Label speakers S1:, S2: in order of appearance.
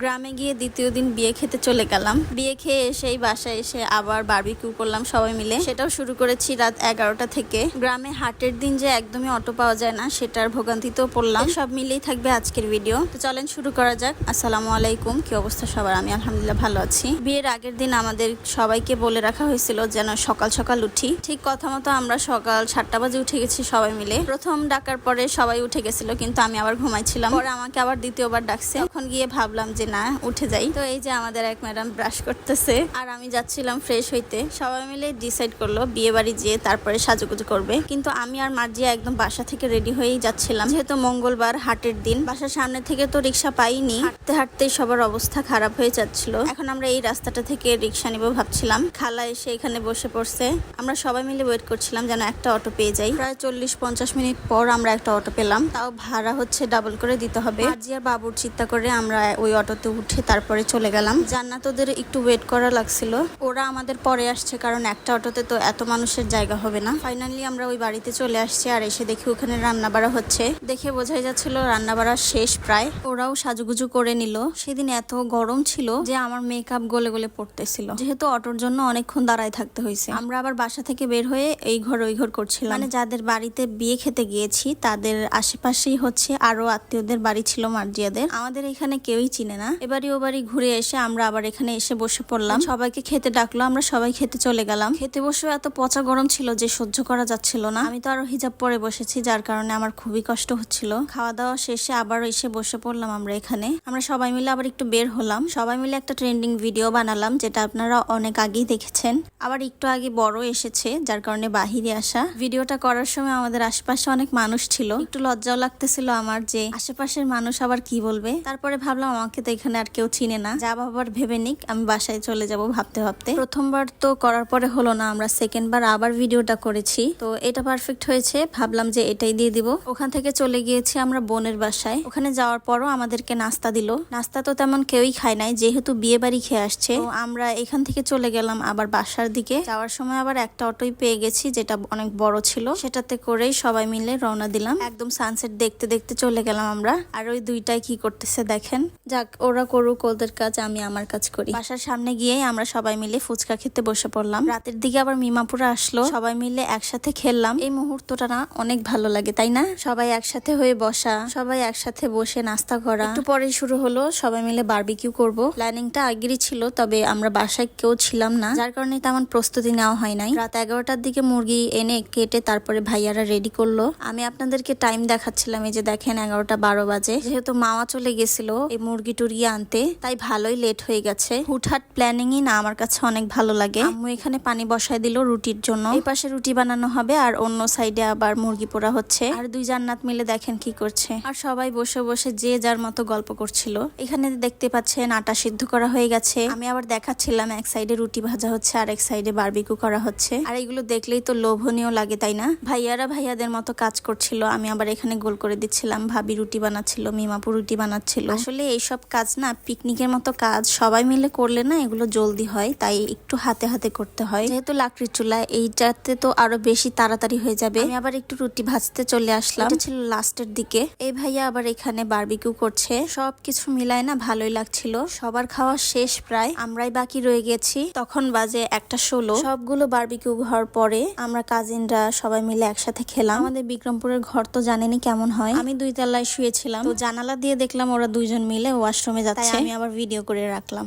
S1: গ্রামে গিয়ে দ্বিতীয় দিন বিয়ে খেতে চলে গেলাম। বিয়ে খেয়ে এসেই বাসায় এসে আবার বারবিকিউ করলাম সবাই মিলে। সেটাও শুরু করেছি রাত 11টা থেকে। গ্রামে হাটের দিন যে একদমই অটো পাওয়া যায় না, সেটার ভোগান্তিতেও পড়লাম। সব মিলেই থাকবে আজকের ভিডিও। তো চলেন শুরু করা যাক। আসসালামু আলাইকুম, কি অবস্থা সবার? আমি আলহামদুলিল্লাহ ভালো আছি। বিয়ের আগের দিন আমাদের সবাইকে বলে রাখা হয়েছিল যেন সকাল সকাল উঠি। ঠিক কথা মতো আমরা সকাল 7টা বাজে উঠে গেছি সবাই মিলে। প্রথম ডাকার পরে সবাই উঠে গেছিল, কিন্তু আমি আবার ঘুমাইছিলাম। পরে আমাকে আবার দ্বিতীয়বার ডাকছে। তখন গিয়ে ভাবলাম যে না, উঠে যাই। তো এই যে আমাদের এক ম্যাডাম ব্রাশ করতেছে আর আমি যাচ্ছিলাম ফ্রেশ হইতে। সবাই মিলে ডিসাইড করলো বিয়ে বাড়ি যেয়ে তারপরে সাজুগুজু করবে, কিন্তু আমি আর মার্জিয়া একদম বাসা থেকে রেডি হয়েই যাচ্ছিলাম। যেহেতু মঙ্গলবার হাটের দিন, বাসার সামনে থেকে তো রিক্সা পাইনি। হাঁটতে হাঁটতেই সবার অবস্থা খারাপ হয়ে যাচ্ছিল। এখন আমরা এই রাস্তাটা থেকে রিক্সা নিবো ভাবছিলাম। খালা এসে এখানে বসে পড়ছে। আমরা সবাই মিলে ওয়েট করছিলাম যেন একটা অটো পেয়ে যাই। প্রায় 40-50 মিনিট পর আমরা একটা অটো পেলাম। তাও ভাড়া হচ্ছে ডাবল করে দিতে হবে। মার্জিয়া বাবুর চিন্তা করে আমরা ওই অটোতে উঠে তারপরে চলে গেলাম। জান্নাত ওদের একটু ওয়েট করা লাগছিল, ওরা আমাদের পরে আসছে, কারণ একটা অটোতে তো এত মানুষের জায়গা হবে না। ফাইনালি আমরা ওই বাড়িতে চলে আসছি আর এসে দেখি ওখানে রান্না বাড়া হচ্ছে। দেখে বোঝাই যাচ্ছিল রান্না বাড়া শেষ প্রায়। ওরাও সাজুগুজু করে নিল। সেদিন এত গরম ছিল যে আমার মেকআপ গলে গলে পড়তেছিল, যেহেতু অটোর জন্য অনেকক্ষণ দাঁড়ায় থাকতে হয়েছে। আমরা আবার বাসা থেকে বের হয়ে এই ঘর ওই ঘর করছিলাম। মানে যাদের বাড়িতে বিয়ে খেতে গিয়েছি তাদের আশেপাশেই হচ্ছে আরো আত্মীয়দের বাড়ি ছিল মার্জিয়াদের। আমাদের এখানে কেউই চিনে না। এবারই ও বাড়ি ঘুরে এসে আমরা আবার এখানে এসে বসে পড়লাম। সবাইকে খেতে ডাকলো, আমরা সবাই খেতে চলে গেলাম। খেতে বসে এত পচা গরম ছিল যে সহ্য করা যাচ্ছিল না। আমি তো আরো হিজাব পরে বসেছি, যার কারণে আমার খুবই কষ্ট হচ্ছিল। খাওয়া দাওয়া শেষে আবার এসে বসে পড়লাম আমরা এখানে। আমরা সবাই মিলে আবার একটু বের হলাম। সবাই মিলে একটা ট্রেন্ডিং ভিডিও বানালাম, যেটা আপনারা অনেক আগেই দেখেছেন। আবার একটু আগে বড় এসেছে, যার কারণে বাহিরে আসা। ভিডিওটা করার সময় আমাদের আশেপাশে অনেক মানুষ ছিল। একটু লজ্জাও লাগতেছিল আমার যে আশেপাশের মানুষ আবার কি বলবে। তারপরে ভাবলাম আমাকে তো এখানে আর কেউ চিনে না, যা ভাবার ভেবে নিক, আমি বাসায় চলে যাব ভাবতে ভাবতে। প্রথমবার তো করার পরে হলো না, আমরা সেকেন্ড বার আবার ভিডিওটা করেছি। তো এটা পারফেক্ট হয়েছে, ভাবলাম যে এটাই দিয়ে দিব। ওখান থেকে চলে গিয়েছি আমরা বোনের বাসায়। ওখানে যাওয়ার পরও আমাদেরকে নাস্তা দিল। নাস্তা তো তেমন কেউই খায় নাই, যেহেতু বিয়ে বাড়ি খেয়ে আসছে। তো আমরা এখান থেকে চলে গেলাম আবার বাসার দিকে। যাওয়ার সময় আবার একটা অটোই পেয়ে গেছি, যেটা অনেক বড় ছিল। সেটাতে করেই সবাই মিলে রওনা দিলাম। একদম সানসেট দেখতে দেখতে চলে গেলাম আমরা। আর ওই দুইটাই কি করতেছে দেখেন। যাক, ওরা করুক ওদের কাজ, আমি আমার কাজ করি। বাসার সামনে গিয়ে আমরা সবাই মিলে ফুচকা খেতে বসে পড়লাম। রাতের দিকে আবার মিমাপুরা আসলো, সবাই মিলে একসাথে খেললাম। এই মুহূর্তটা না অনেক ভালো লাগে, তাই না? সবাই একসাথে হয়ে বসা, সবাই একসাথে বসে নাস্তা করা। একটু পরে শুরু হলো সবাই মিলে বারবিকিউ করব। প্ল্যানিংটা আগেরই ছিল, তবে আমরা বাসায় কেউ ছিলাম না, যার কারণে তেমন প্রস্তুতি নেওয়া হয় নাই। রাত 11টার দিকে মুরগি এনে কেটে তারপরে ভাইয়ারা রেডি করলো। আমি আপনাদেরকে টাইম দেখাচ্ছিলাম, এই যে দেখেন 11টা 12 বাজে। যেহেতু মামা চলে গেছিল এই মুরগি টুরগি আনতে, তাই ভালোই লেট হয়ে গেছে। হুটহাট প্ল্যানিংই না আমার কাছে অনেক ভালো লাগে। আম্মু এখানে পানি বসায় দিল রুটির জন্য। এই পাশে রুটি বানানো হবে আর অন্য সাইডে আবার মুরগি পোড়া হচ্ছে। আর দুই জান্নাত মিলে দেখেন কি করছে। আর সবাই বসে বসে যে যার মতো গল্প করছিল। এখানে দেখতে পাচ্ছেন আটা সিদ্ধ করা হয়ে গেছে। আমি আবার দেখাচ্ছিলাম এক সাইডে রুটি ভাজা হচ্ছে আর এক সাইডে বারবিকিউ করা হচ্ছে। আর এগুলো দেখলেই তো লোভনীয় লাগে, তাই না? ভাইয়ারা ভাইয়াদের মতো কাজ করছিল, আমি আবার এখানে গোল করে দিচ্ছিলাম। ভাবি রুটি বানাচ্ছিল, মিমাপু রুটি বানাচ্ছিল। আসলে এইসব কাজ না পিকনিকের মতো কাজ, সবাই মিলে করলে না এগুলো জলদি হয়, তাই একটু হাতে হাতে করতে হয়। যেহেতু লাকড়ির চুলা, এইটাতে তো আরো বেশি তাড়াতাড়ি হয়ে যাবে। আমি আবার একটু রুটি ভাজতে চলে আসলাম। এটা ছিল লাস্টের দিকে। এই ভাইয়া আবার এখানে বারবিকিউ করছে। সবকিছু মিলায় না ভালোই লাগছিল। সবার খাওয়া শেষ প্রায়, আমরাই বাকি রয়ে গেছি। তখন বাজে 1টা 16। সবগুলো বারবিকিউ হওয়ার পরে আমরা কাজিনরা সবাই মিলে একসাথে খেলাম। আমাদের বিক্রমপুরের ঘর তো জানেনি কেমন হয়। আমি 2 তলায় শুয়েছিলাম, তো জানালা দিয়ে দেখলাম ওরা দুইজন মিলে ওয়াশরুমে যাচ্ছে। আমি আবার ভিডিও করে রাখলাম।